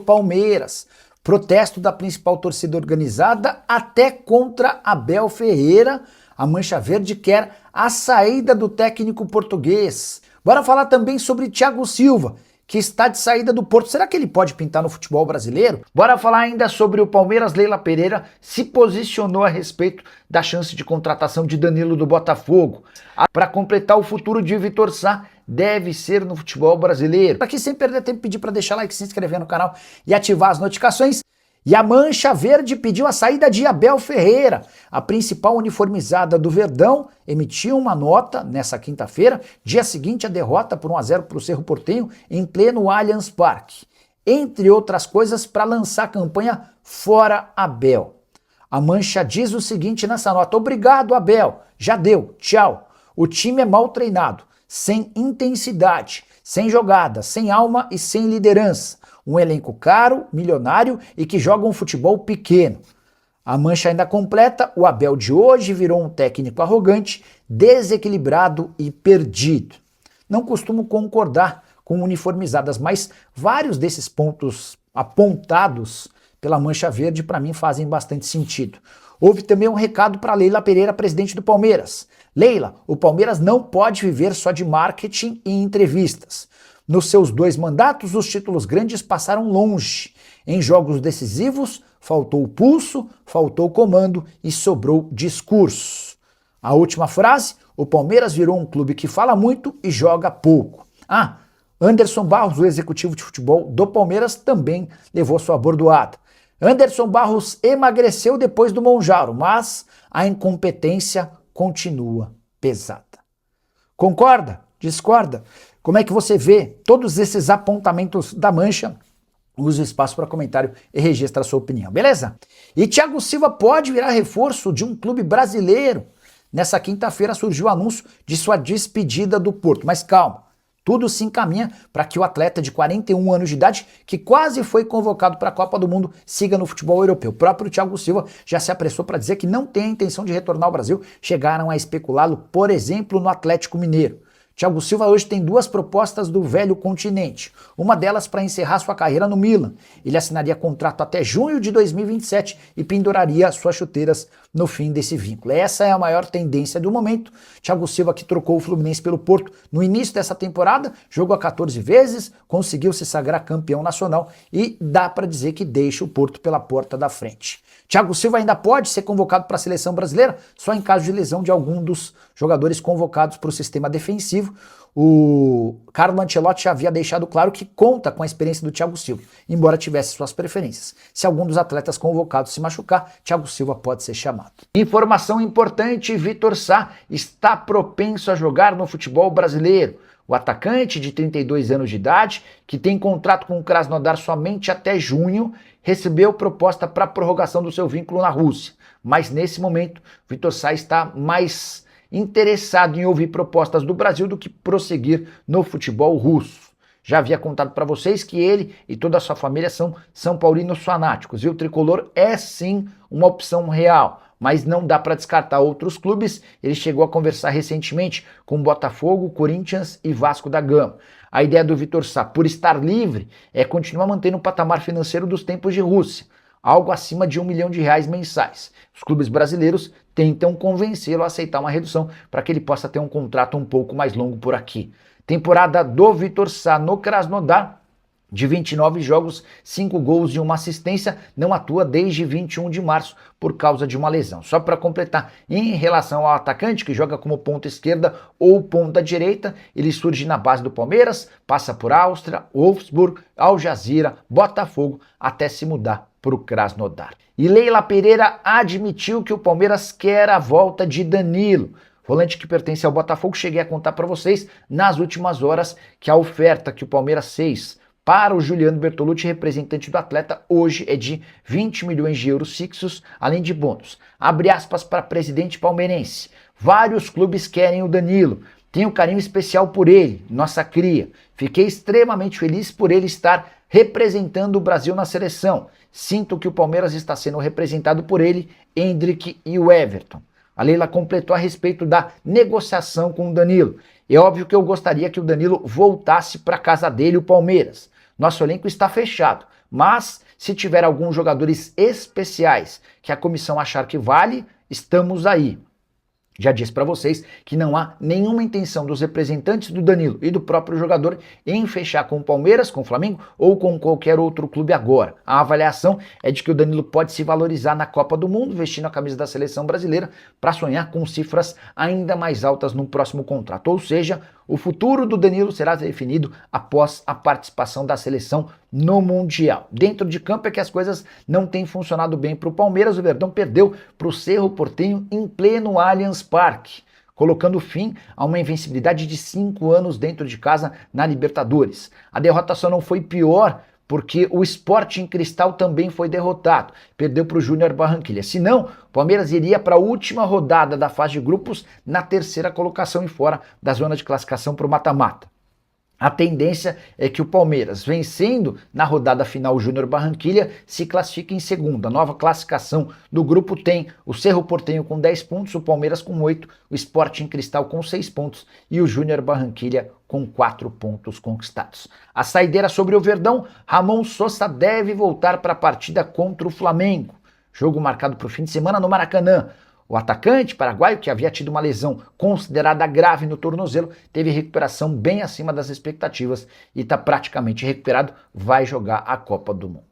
Palmeiras. Protesto da principal torcida organizada até contra Abel Ferreira. A Mancha Verde quer a saída do técnico português. Bora falar também sobre Thiago Silva, que está de saída do Porto. Será que ele pode pintar no futebol brasileiro? Bora falar ainda sobre o Palmeiras. Leila Pereira se posicionou a respeito da chance de contratação de Danilo do Botafogo. Para completar, o futuro de Vitor Sá deve ser no futebol brasileiro. Aqui, sem perder tempo, pedir para deixar like, se inscrever no canal e ativar as notificações. E a Mancha Verde pediu a saída de Abel Ferreira. A principal uniformizada do Verdão emitiu uma nota nessa quinta-feira, dia seguinte à derrota por 1-0 para o Cerro Porteño, em pleno Allianz Parque. Entre outras coisas, para lançar a campanha Fora Abel. A Mancha diz o seguinte nessa nota: obrigado, Abel, já deu, tchau. O time é mal treinado, sem intensidade, sem jogada, sem alma e sem liderança. Um elenco caro, milionário e que joga um futebol pequeno. A Mancha ainda completa: o Abel de hoje virou um técnico arrogante, desequilibrado e perdido. Não costumo concordar com uniformizadas, mas vários desses pontos apontados pela Mancha Verde para mim fazem bastante sentido. Houve também um recado para Leila Pereira, presidente do Palmeiras. Leila, o Palmeiras não pode viver só de marketing e entrevistas. Nos seus 2 mandatos, os títulos grandes passaram longe. Em jogos decisivos, faltou pulso, faltou comando e sobrou discurso. A última frase: o Palmeiras virou um clube que fala muito e joga pouco. Anderson Barros, o executivo de futebol do Palmeiras, também levou sua bordoada. Anderson Barros emagreceu depois do Monjaro, mas a incompetência continua pesada. Concorda? Discorda? Como é que você vê todos esses apontamentos da Mancha? Use o espaço para comentário e registre a sua opinião, beleza? E Thiago Silva pode virar reforço de um clube brasileiro. Nessa quinta-feira surgiu o anúncio de sua despedida do Porto, mas calma, tudo se encaminha para que o atleta de 41 anos de idade, que quase foi convocado para a Copa do Mundo, siga no futebol europeu. O próprio Thiago Silva já se apressou para dizer que não tem a intenção de retornar ao Brasil. Chegaram a especulá-lo, por exemplo, no Atlético Mineiro. Thiago Silva hoje tem 2 propostas do velho continente. Uma delas para encerrar sua carreira no Milan. Ele assinaria contrato até junho de 2027 e penduraria suas chuteiras no fim desse vínculo. Essa é a maior tendência do momento. Thiago Silva, que trocou o Fluminense pelo Porto no início dessa temporada, jogou 14 vezes, conseguiu se sagrar campeão nacional e dá para dizer que deixa o Porto pela porta da frente. Thiago Silva ainda pode ser convocado para a seleção brasileira só em caso de lesão de algum dos jogadores convocados para o sistema defensivo. O Carlo Ancelotti já havia deixado claro que conta com a experiência do Thiago Silva, embora tivesse suas preferências. Se algum dos atletas convocados se machucar, Thiago Silva pode ser chamado. Informação importante: Vitor Sá está propenso a jogar no futebol brasileiro. O atacante de 32 anos de idade, que tem contrato com o Krasnodar somente até junho, recebeu proposta para prorrogação do seu vínculo na Rússia. Mas nesse momento, Vitor Sá está mais interessado em ouvir propostas do Brasil do que prosseguir no futebol russo. Já havia contado para vocês que ele e toda a sua família são são paulinos fanáticos, e o tricolor é sim uma opção real, mas não dá para descartar outros clubes. Ele chegou a conversar recentemente com Botafogo, Corinthians e Vasco da Gama. A ideia do Vitor Sá, por estar livre, é continuar mantendo o patamar financeiro dos tempos de Rússia, algo acima de R$1 milhão mensais. Os clubes brasileiros tentam convencê-lo a aceitar uma redução para que ele possa ter um contrato um pouco mais longo por aqui. Temporada do Vitor Sá no Krasnodar: de 29 jogos, 5 gols e 1 assistência, não atua desde 21 de março por causa de uma lesão. Só para completar, em relação ao atacante, que joga como ponta esquerda ou ponta direita, ele surge na base do Palmeiras, passa por Áustria, Wolfsburg, Al Jazeera, Botafogo, até se mudar para o Krasnodar. E Leila Pereira admitiu que o Palmeiras quer a volta de Danilo. Volante que pertence ao Botafogo. Cheguei a contar para vocês nas últimas horas que a oferta que o Palmeiras fez para o Juliano Bertolucci, representante do atleta, hoje é de 20 milhões de euros fixos, além de bônus. Abre aspas para presidente palmeirense: vários clubes querem o Danilo, tenho carinho especial por ele, nossa cria. Fiquei extremamente feliz por ele estar representando o Brasil na seleção. Sinto que o Palmeiras está sendo representado por ele, Endrick e o Everton. A Leila completou a respeito da negociação com o Danilo. É óbvio que eu gostaria que o Danilo voltasse para casa dele, o Palmeiras. Nosso elenco está fechado, Mas se tiver alguns jogadores especiais que a comissão achar que vale, estamos aí. Já disse para vocês que não há nenhuma intenção dos representantes do Danilo e do próprio jogador em fechar com o Palmeiras, com o Flamengo ou com qualquer outro clube agora. A avaliação é de que o Danilo pode se valorizar na Copa do Mundo, vestindo a camisa da seleção brasileira, para sonhar com cifras ainda mais altas no próximo contrato. Ou seja, o futuro do Danilo será definido após a participação da seleção no Mundial. Dentro de campo é que as coisas não têm funcionado bem para o Palmeiras. O Verdão perdeu para o Cerro Porteño em pleno Allianz Parque, colocando fim a uma invencibilidade de 5 anos dentro de casa na Libertadores. A derrota só não foi pior porque o Sporting Cristal também foi derrotado, perdeu para o Júnior Barranquilla. Senão, o Palmeiras iria para a última rodada da fase de grupos na terceira colocação e fora da zona de classificação para o mata-mata. A tendência é que o Palmeiras, vencendo na rodada final o Júnior Barranquilla, se classifique em segundo. A nova classificação do grupo tem o Cerro Porteño com 10 pontos, o Palmeiras com 8, o Sporting Cristal com 6 pontos e o Júnior Barranquilla com 4 pontos conquistados. A saideira sobre o Verdão, Ramon Sosa deve voltar para a partida contra o Flamengo. Jogo marcado para o fim de semana no Maracanã. O atacante paraguaio, que havia tido uma lesão considerada grave no tornozelo, teve recuperação bem acima das expectativas e está praticamente recuperado, vai jogar a Copa do Mundo.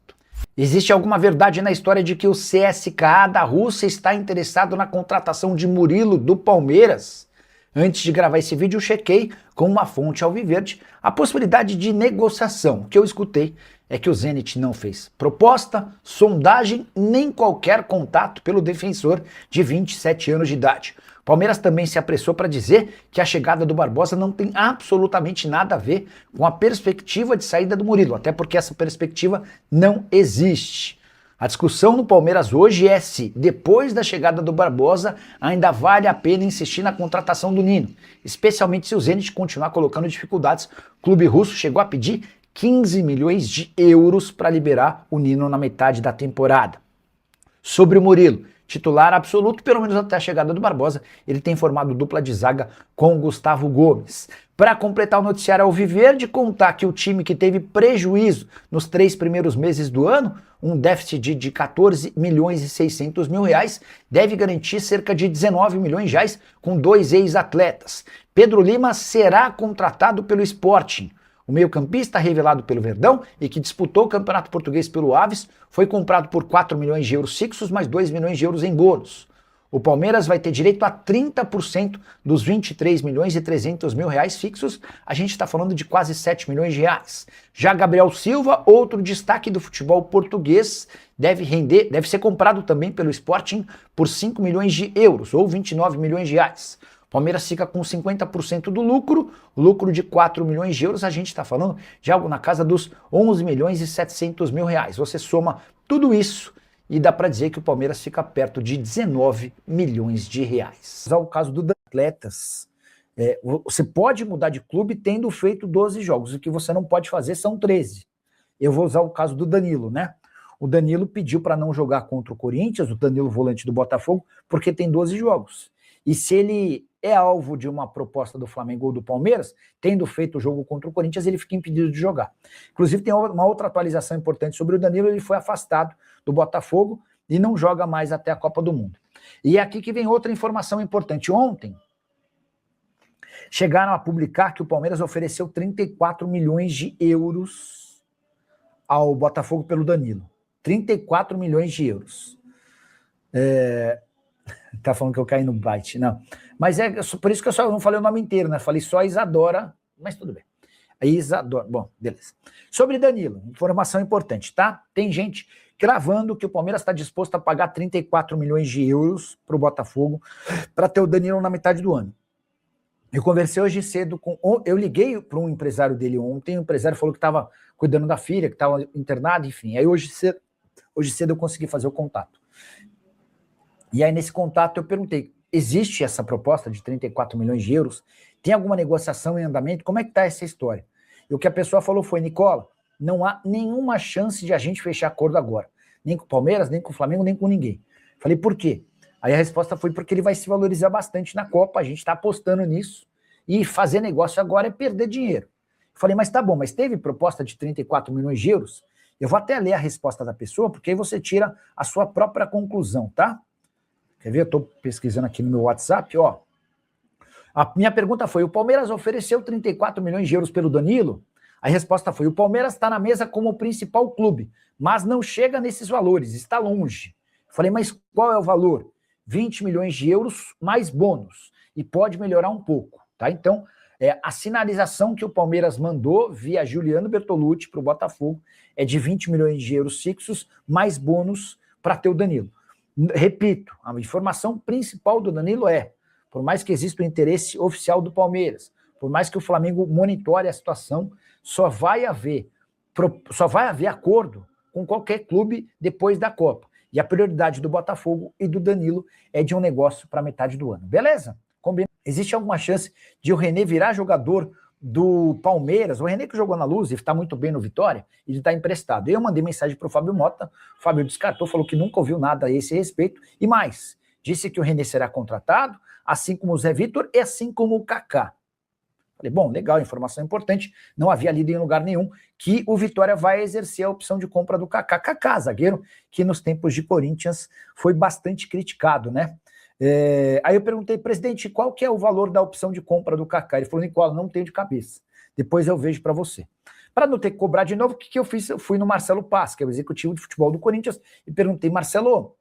Existe alguma verdade na história de que o CSKA da Rússia está interessado na contratação de Murilo do Palmeiras? Antes de gravar esse vídeo, eu chequei com uma fonte alviverde a possibilidade de negociação. O que eu escutei é que o Zenit não fez proposta, sondagem, nem qualquer contato pelo defensor de 27 anos de idade. O Palmeiras também se apressou para dizer que a chegada do Barbosa não tem absolutamente nada a ver com a perspectiva de saída do Murilo, até porque essa perspectiva não existe. A discussão no Palmeiras hoje é se, depois da chegada do Barbosa, ainda vale a pena insistir na contratação do Nino, especialmente se o Zenit continuar colocando dificuldades. O clube russo chegou a pedir 15 milhões de euros para liberar o Nino na metade da temporada. Sobre o Murilo, titular absoluto, pelo menos até a chegada do Barbosa, ele tem formado dupla de zaga com o Gustavo Gomes. Para completar o noticiário alviverde, contar que o time que teve prejuízo nos 3 primeiros meses do ano, um déficit de 14 milhões e 600 mil reais, deve garantir cerca de 19 milhões de reais com 2 ex-atletas. Pedro Lima será contratado pelo Sporting. O meio-campista revelado pelo Verdão e que disputou o Campeonato Português pelo Aves foi comprado por 4 milhões de euros fixos mais 2 milhões de euros em bônus. O Palmeiras vai ter direito a 30% dos 23 milhões e 300 mil reais fixos. A gente está falando de quase 7 milhões de reais. Já Gabriel Silva, outro destaque do futebol português, deve ser comprado também pelo Sporting por 5 milhões de euros ou 29 milhões de reais. O Palmeiras fica com 50% do lucro, lucro de 4 milhões de euros, a gente está falando de algo na casa dos 11 milhões e 700 mil reais. Você soma tudo isso e dá para dizer que o Palmeiras fica perto de 19 milhões de reais. O caso dos atletas, você pode mudar de clube tendo feito 12 jogos, o que você não pode fazer são 13. Eu vou usar o caso do Danilo, né? O Danilo pediu para não jogar contra o Corinthians, o Danilo volante do Botafogo, porque tem 12 jogos. E se ele é alvo de uma proposta do Flamengo ou do Palmeiras, tendo feito o jogo contra o Corinthians, ele fica impedido de jogar. Inclusive tem uma outra atualização importante sobre o Danilo, ele foi afastado do Botafogo e não joga mais até a Copa do Mundo. E é aqui que vem outra informação importante. Ontem, chegaram a publicar que o Palmeiras ofereceu 34 milhões de euros ao Botafogo pelo Danilo. 34 milhões de euros. Tá falando que eu caí no bite, não. Mas é por isso que eu só não falei o nome inteiro, né? Falei só Isadora, mas tudo bem. A Isadora, bom, beleza. Sobre Danilo, informação importante, tá? Tem gente cravando que o Palmeiras está disposto a pagar 34 milhões de euros para o Botafogo para ter o Danilo na metade do ano. Eu conversei hoje cedo eu liguei para um empresário dele ontem, o empresário falou que estava cuidando da filha, que estava internado, enfim. Aí hoje cedo eu consegui fazer o contato. E aí nesse contato eu perguntei, existe essa proposta de 34 milhões de euros? Tem alguma negociação em andamento? Como é que está essa história? E o que a pessoa falou foi, Nicola, não há nenhuma chance de a gente fechar acordo agora. Nem com o Palmeiras, nem com o Flamengo, nem com ninguém. Falei, por quê? Aí a resposta foi porque ele vai se valorizar bastante na Copa, a gente está apostando nisso, e fazer negócio agora é perder dinheiro. Falei, mas tá bom, mas teve proposta de 34 milhões de euros? Eu vou até ler a resposta da pessoa, porque aí você tira a sua própria conclusão, tá? Quer ver? Eu estou pesquisando aqui no meu WhatsApp, ó. A minha pergunta foi, o Palmeiras ofereceu 34 milhões de euros pelo Danilo? A resposta foi, o Palmeiras está na mesa como o principal clube, mas não chega nesses valores, está longe. Eu falei, mas qual é o valor? 20 milhões de euros mais bônus, e pode melhorar um pouco, tá? Então, a sinalização que o Palmeiras mandou via Juliano Bertolucci para o Botafogo é de 20 milhões de euros fixos mais bônus para ter o Danilo. Repito, a informação principal do Danilo é, por mais que exista o interesse oficial do Palmeiras, por mais que o Flamengo monitore a situação, só vai haver acordo com qualquer clube depois da Copa. E a prioridade do Botafogo e do Danilo é de um negócio para metade do ano. Beleza? Combina. Existe alguma chance de o René virar jogador do Palmeiras? O René que jogou na Luz e está muito bem no Vitória, ele está emprestado. Eu mandei mensagem para o Fábio Mota, o Fábio descartou, falou que nunca ouviu nada a esse respeito. E mais, disse que o René será contratado, assim como o Zé Vitor e assim como o Kaká. Falei, bom, legal, informação importante, não havia lido em lugar nenhum que o Vitória vai exercer a opção de compra do Kaká. Kaká, zagueiro, que nos tempos de Corinthians foi bastante criticado, né? Aí eu perguntei, presidente, qual que é o valor da opção de compra do Kaká? Ele falou, Nicola, não tenho de cabeça, depois eu vejo para você. Para não ter que cobrar de novo, o que eu fiz? Eu fui no Marcelo Paz, que é o executivo de futebol do Corinthians, e perguntei, Marcelo,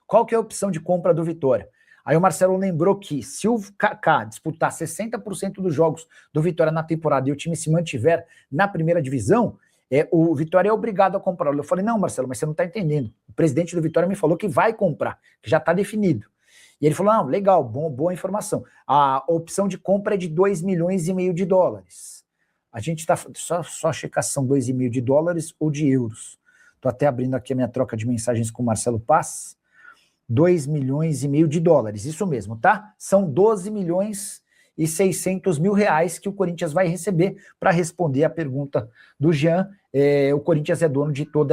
qual que é a opção de compra do Vitória? Aí o Marcelo lembrou que se o Kaká disputar 60% dos jogos do Vitória na temporada e o time se mantiver na primeira divisão, o Vitória é obrigado a comprar. Eu falei, não, Marcelo, mas você não está entendendo. O presidente do Vitória me falou que vai comprar, que já está definido. E ele falou, não, legal, boa informação. A opção de compra é de 2,5 milhões de dólares. A gente está, só checar se são 2,5 milhões de dólares ou de euros. Estou até abrindo aqui a minha troca de mensagens com o Marcelo Paz. 2,5 milhões de dólares, isso mesmo, tá? São 12 milhões e 600 mil reais que o Corinthians vai receber para responder a pergunta do Jean. O Corinthians é dono de todo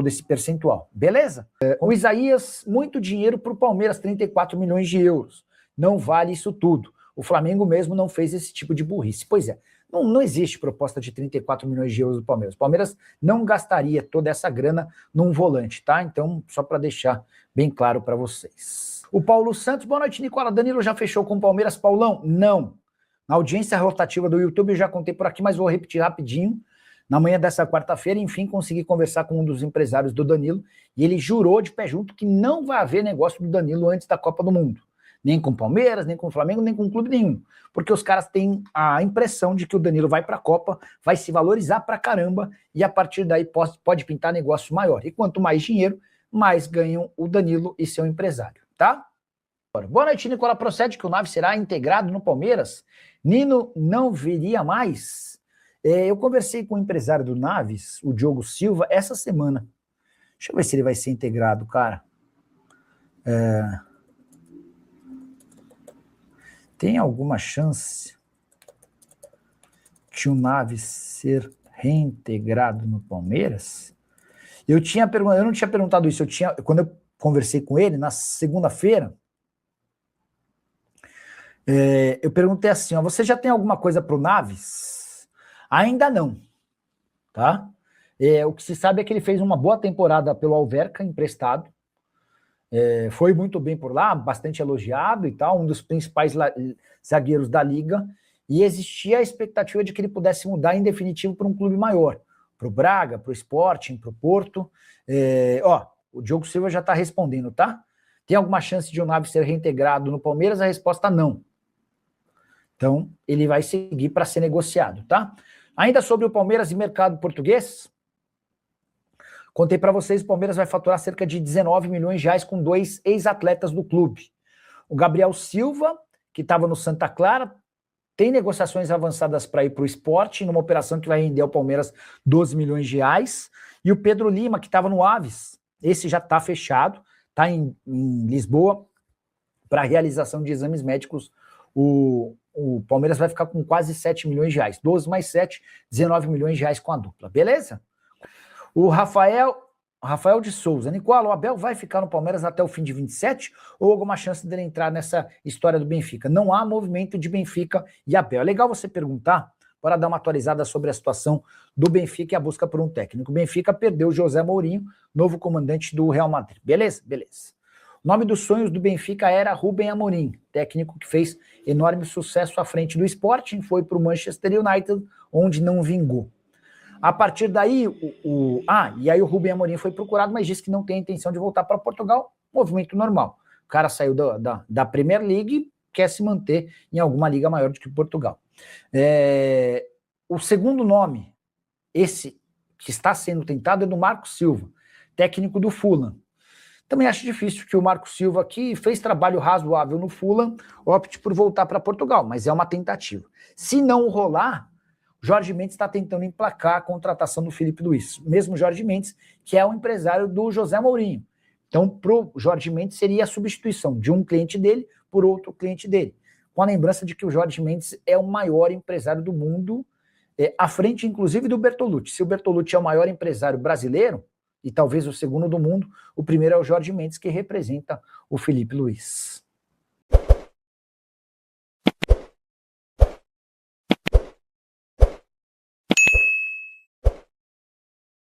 esse percentual, beleza? O Isaías, muito dinheiro para o Palmeiras, 34 milhões de euros. Não vale isso tudo. O Flamengo mesmo não fez esse tipo de burrice. Pois é, não existe proposta de 34 milhões de euros do Palmeiras. O Palmeiras não gastaria toda essa grana num volante, tá? Então, só para deixar bem claro para vocês. O Paulo Santos, boa noite, Nicola. Danilo já fechou com o Palmeiras, Paulão? Não. Na audiência rotativa do YouTube eu já contei por aqui, mas vou repetir rapidinho. Na manhã dessa quarta-feira, enfim, consegui conversar com um dos empresários do Danilo e ele jurou de pé junto que não vai haver negócio do Danilo antes da Copa do Mundo. Nem com o Palmeiras, nem com o Flamengo, nem com clube nenhum. Porque os caras têm a impressão de que o Danilo vai para a Copa, vai se valorizar pra caramba e a partir daí pode pintar negócio maior. E quanto mais dinheiro, mais ganham o Danilo e seu empresário, tá? Boa noite, Nicola. Procede que o Naves será integrado no Palmeiras? Nino não viria mais? Eu conversei com o empresário do Naves, o Diogo Silva, essa semana. Deixa eu ver se ele vai ser integrado, cara. Tem alguma chance de o Naves ser reintegrado no Palmeiras? Eu não tinha perguntado isso. Quando eu conversei com ele, na segunda-feira, eu perguntei assim, ó, você já tem alguma coisa para o Naves? Ainda não, tá? O que se sabe é que ele fez uma boa temporada pelo Alverca, emprestado. Foi muito bem por lá, bastante elogiado e tal, um dos principais zagueiros da liga, e existia a expectativa de que ele pudesse mudar em definitivo para um clube maior, para o Braga, para o Sporting, para o Porto. O Diogo Silva já está respondendo, tá? Tem alguma chance de o Naves ser reintegrado no Palmeiras? A resposta não. Então, ele vai seguir para ser negociado, tá? Ainda sobre o Palmeiras e mercado português, contei para vocês, o Palmeiras vai faturar cerca de 19 milhões de reais com 2 ex-atletas do clube. O Gabriel Silva, que estava no Santa Clara, tem negociações avançadas para ir para o Sport, numa operação que vai render ao Palmeiras 12 milhões de reais. E o Pedro Lima, que estava no Aves, esse já está fechado, está em Lisboa, para realização de exames médicos. O Palmeiras vai ficar com quase 7 milhões de reais. 12 mais 7, 19 milhões de reais com a dupla, beleza? O Rafael de Souza, Nicola, o Abel vai ficar no Palmeiras até o fim de 27 ou alguma chance dele entrar nessa história do Benfica? Não há movimento de Benfica e Abel. É legal você perguntar, para dar uma atualizada sobre a situação do Benfica e a busca por um técnico. O Benfica perdeu José Mourinho, novo comandante do Real Madrid. Beleza? Beleza. O nome dos sonhos do Benfica era Rubem Amorim, técnico que fez enorme sucesso à frente do Sporting, foi para o Manchester United, onde não vingou. A partir daí, e aí o Rubem Amorim foi procurado, mas disse que não tem a intenção de voltar para Portugal, movimento normal. O cara saiu da Premier League e quer se manter em alguma liga maior do que Portugal. O segundo nome, esse que está sendo tentado, é do Marco Silva, técnico do Fulham. Também acho difícil que o Marco Silva, que fez trabalho razoável no Fulham, opte por voltar para Portugal, mas é uma tentativa. Se não rolar, Jorge Mendes está tentando emplacar a contratação do Felipe Luiz, mesmo Jorge Mendes, que é o empresário do José Mourinho. Então, para o Jorge Mendes, seria a substituição de um cliente dele por outro cliente dele, com a lembrança de que o Jorge Mendes é o maior empresário do mundo, à frente, inclusive, do Bertolucci. Se o Bertolucci é o maior empresário brasileiro, e talvez o segundo do mundo, o primeiro é o Jorge Mendes, que representa o Felipe Luiz.